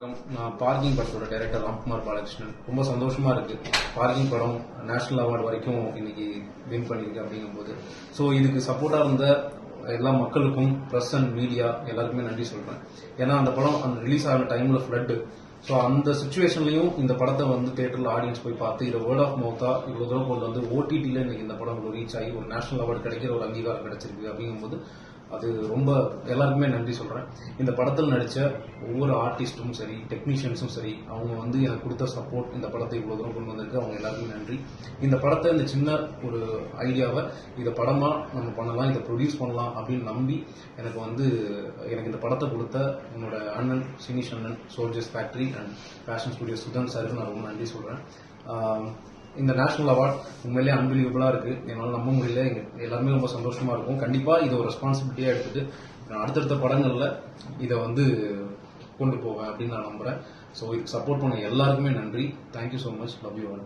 நான் பார்க்கிங் படத்தோட டைரக்டர் ராம்குமார் பாலகிருஷ்ணன். ரொம்ப சந்தோஷமா இருக்கு. பார்க்கிங் படம் நேஷனல் அவார்டு வரைக்கும் இன்னைக்கு வின் பண்ணிருக்கு அப்படிங்கும்போது, ஸோ இதுக்கு சப்போர்ட்டா இருந்த எல்லா மக்களுக்கும், பிரஸ் அண்ட் மீடியா எல்லாருக்குமே நன்றி சொல்றேன். ஏன்னா அந்த படம் அந்த ரிலீஸ் ஆன டைம்ல ஃபிளட். ஸோ அந்த சுச்சுவேஷன்லையும் இந்த படத்தை தியேட்டர்ல ஆடியன்ஸ் போய் பார்த்து இதை வேர்ட் ஆஃப் மவுத்தா இவ்வளவு தூரம் கொண்டு ஓடிடியில் இன்னைக்கு இந்த படம் ரீச் ஆகி ஒரு நேஷனல் அவார்டு கிடைக்கிற ஒரு அங்கீகாரம் கிடைச்சிருக்கு அப்படிங்கும்போது அது ரொம்ப எல்லாருக்குமே நன்றி சொல்றேன். இந்த படத்தில் நடிச்ச ஒவ்வொரு ஆர்டிஸ்டும் சரி, டெக்னீஷியன்ஸும் சரி, அவங்க எனக்கு கொடுத்த சப்போர்ட் இந்த படத்தை இவ்வளவு தூரம் கொண்டு வந்திருக்கு. அவங்க எல்லாருக்குமே நன்றி. இந்த படத்தை இந்த சின்ன ஒரு ஐடியாவை இதை படமா நம்ம பண்ணலாம், இதை ப்ரொடியூஸ் பண்ணலாம் அப்படின்னு நம்பி எனக்கு இந்த படத்தை கொடுத்த என்னோட அண்ணன் சினிஷ் அண்ணன், soldiers factory and fashion studio Sudhan சாருக்கு நான் ரொம்ப நன்றி சொல்றேன். இந்த நேஷனல் அவார்ட் உண்மையிலேயே அன்பிலீவபிளா இருக்கு. என்னால் நம்ப முடியல. எல்லாருமே ரொம்ப சந்தோஷமா இருக்கும். கண்டிப்பா இதை ஒரு ரெஸ்பான்சிபிலிட்டியா எடுத்துட்டு நான் அடுத்தடுத்த படங்கள்ல இதை கொண்டு போவேன் அப்படின்னு நான் நம்புறேன். ஸோ இதுக்கு சப்போர்ட் பண்ண எல்லாருக்குமே நன்றி. Thank you so much. Love you all.